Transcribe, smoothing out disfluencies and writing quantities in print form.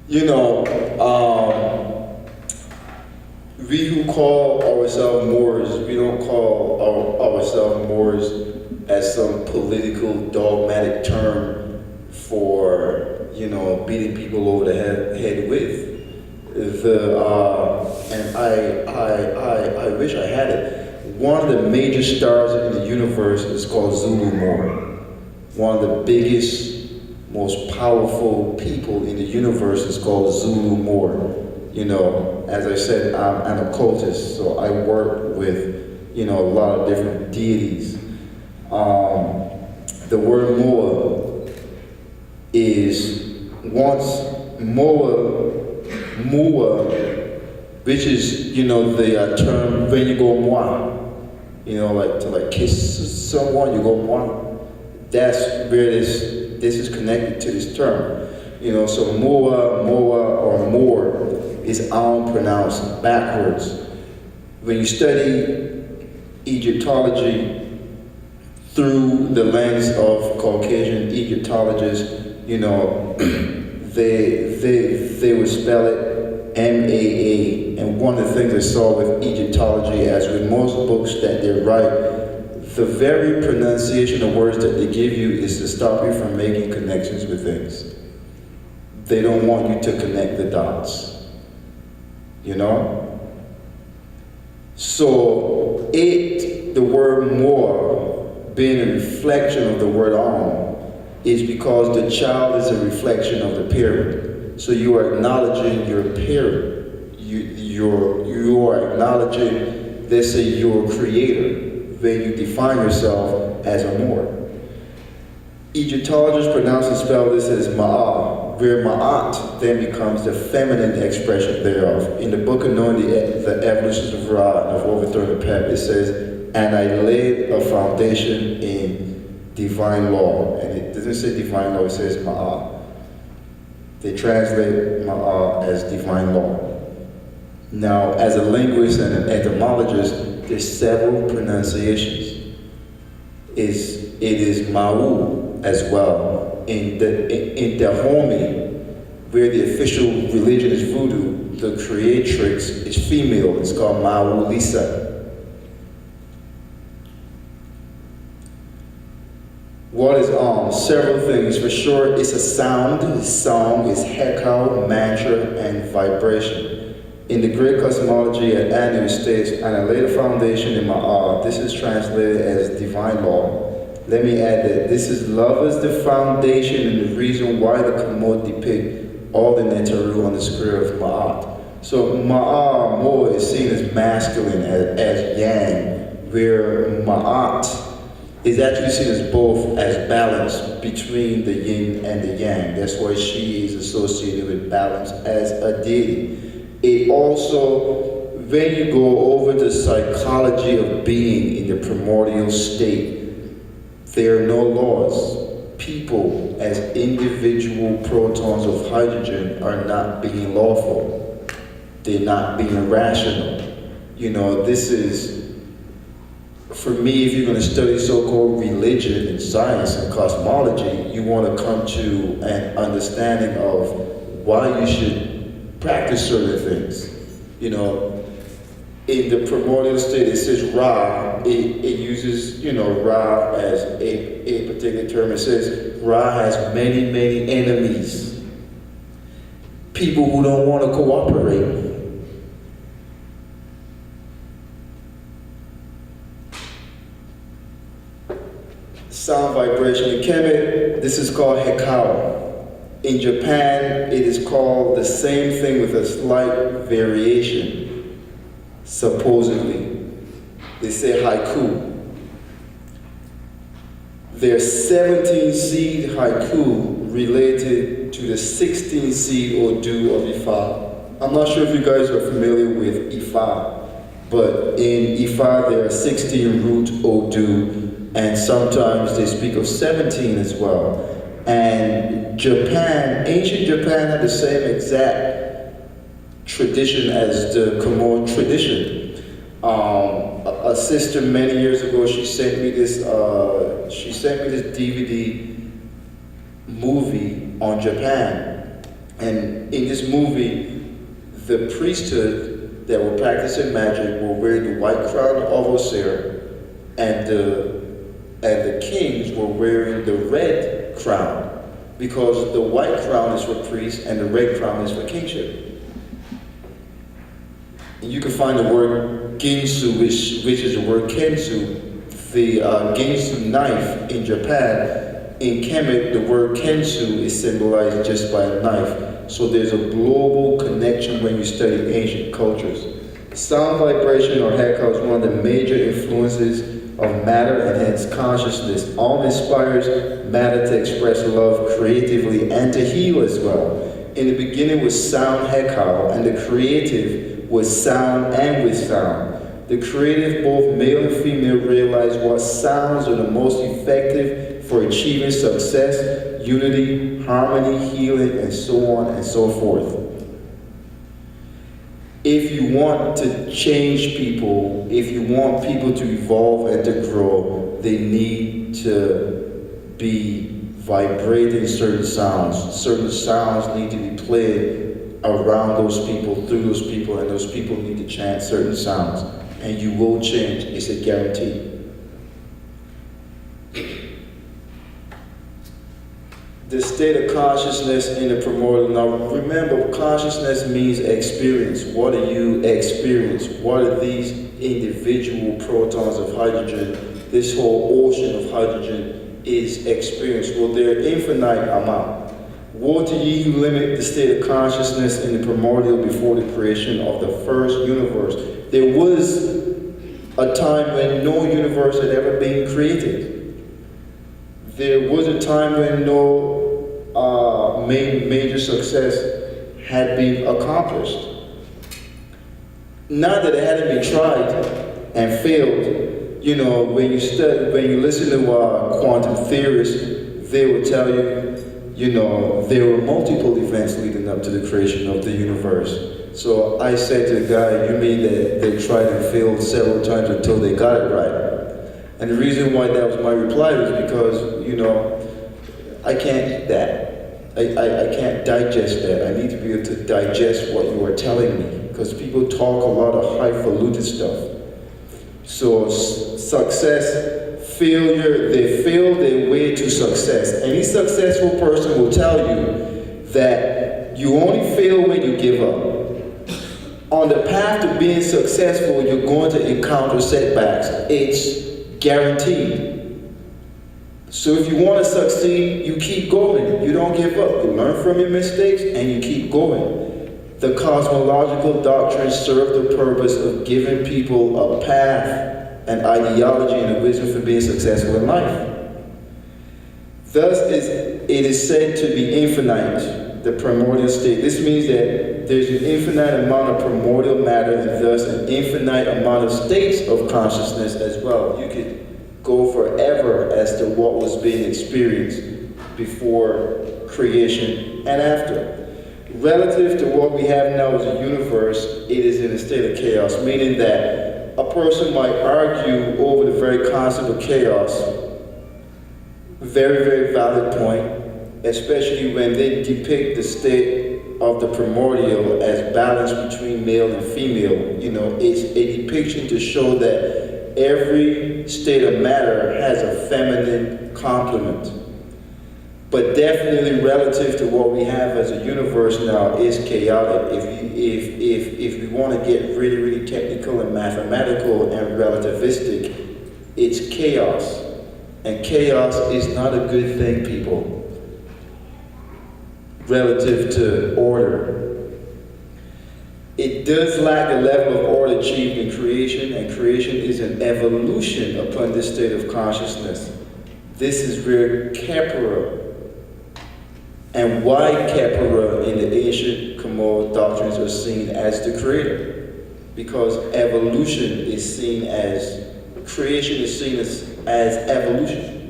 You know, we who call ourselves Moors, we don't call ourselves Moors as some political dogmatic term for, beating people over the head with. And I wish I had it. One of the major stars in the universe is called Zulu Moor. One of the biggest, most powerful people in the universe is called Zulu Moor. As I said, I'm an occultist, so I work with, a lot of different deities. The word Moor is once Moor, which is, the term when you go moi, like to kiss someone, you go moi. That's where this is connected to this term. So Moa, or Moor is pronounced backwards. When you study Egyptology through the lens of Caucasian Egyptologists, they would spell it M-A-A. And one of the things I saw with Egyptology, as with most books that they write, the very pronunciation of words that they give you is to stop you from making connections with things. They don't want you to connect the dots, So the word more, being a reflection of the word is because the child is a reflection of the parent. So you are acknowledging your parent. You are acknowledging, let's say, your creator, when you define yourself as a Moor. Egyptologists pronounce and spell this as Ma'at, where Ma'at then becomes the feminine expression thereof. In the book of Knowing the Evolutions of Ra and of Overthrowing the Pep, it says, and I laid a foundation in divine law. And it doesn't say divine law, it says Ma'at. They translate Ma'at as divine law. Now, as a linguist and an etymologist, there's several pronunciations. It is Ma'u as well. In Dahomey, where the official religion is voodoo, the creatrix is female. It's called Ma'u Lisa. What is several things. For sure, it's a sound, song, it's hekau, mantra, and vibration. In the Greek cosmology at Anu states, and I laid a foundation in my this is translated as divine law. Let me add that this is love as the foundation and the reason why the Kamot depict all the Netaru on the square of Ma'at. So Moor is seen as masculine, as yang, where Ma'at is actually seen as both, as balance between the yin and the yang. That's why she is associated with balance as a deity. It also, when you go over the psychology of being in the primordial state, there are no laws. People, as individual protons of hydrogen, are not being lawful. They're not being rational. This is, for me, if you're going to study so-called religion and science and cosmology, you want to come to an understanding of why you should practice certain things. In the primordial state, it says Ra. It uses, Ra as a particular term. It says Ra has many, many enemies. People who don't want to cooperate. Sound vibration. In Kemet, this is called Hekau. In Japan, it is called the same thing with a slight variation, supposedly. They say haiku. There's 17 seed haiku related to the 16 seed Odu of Ifa. I'm not sure if you guys are familiar with Ifa, but in Ifa there are 16 root Odu, and sometimes they speak of 17 as well. And Japan, ancient Japan had the same exact tradition as the Kumon tradition. A sister many years ago, she sent me this DVD movie on Japan. And in this movie, the priesthood that were practicing magic were wearing the white crown of Osiris, and the kings were wearing the red crown, because the white crown is for priests and the red crown is for kingship. And you can find the word ginsu, which is the word kensu. The ginsu knife in Japan, in Kemet, the word kensu is symbolized just by a knife. So there's a global connection when you study ancient cultures. Sound vibration or heka is one of the major influences of matter and hence consciousness. All inspires matter to express love creatively and to heal as well. In the beginning was sound heka, and the creative was sound and with sound. The creative, both male and female, realize what sounds are the most effective for achieving success, unity, harmony, healing, and so on and so forth. If you want to change people, if you want people to evolve and to grow, they need to be vibrating certain sounds. Certain sounds need to be played around those people, through those people, and those people need to chant certain sounds. And you will change, it's a guarantee. The state of consciousness in the primordial. Now remember, consciousness means experience. What do you experience? What are these individual protons of hydrogen? This whole ocean of hydrogen is experience. Well, they're infinite amount. Woe to ye who limit the state of consciousness in the primordial before the creation of the first universe. There was a time when no universe had ever been created. There was a time when no major success had been accomplished. Not that it hadn't been tried and failed. You know, when you listen to quantum theorists, they will tell you, you know, there were multiple events leading up to the creation of the universe. So I said to the guy, you mean that they tried and failed several times until they got it right? And the reason why that was my reply was because, you know, I can't eat that. I can't digest that. I need to be able to digest what you are telling me, because people talk a lot of highfalutin stuff. So success, failure, they fail their way to success. Any successful person will tell you that you only fail when you give up. On the path to being successful, you're going to encounter setbacks. It's guaranteed. So if you want to succeed, you keep going. You don't give up. You learn from your mistakes and you keep going. The cosmological doctrines serve the purpose of giving people a path, an ideology, and a wisdom for being successful in life. Thus, it is said to be infinite, the primordial state. This means that there's an infinite amount of primordial matter and thus an infinite amount of states of consciousness as well. You could go forever as to what was being experienced before creation and after. Relative to what we have now as a universe, it is in a state of chaos, meaning that a person might argue over the very concept of chaos. Very, very valid point, especially when they depict the state of the primordial as balance between male and female. You know, it's a depiction to show that every state of matter has a feminine complement. But definitely relative to what we have as a universe now is chaotic. If we want to get really, really technical and mathematical and relativistic, it's chaos. And chaos is not a good thing, people. Relative to order. It does lack a level of order achieved in creation, and creation is an evolution upon this state of consciousness. This is where Kepra and why Kepra in the ancient Moor doctrines are seen as the creator. Because evolution is seen as, creation is seen as evolution.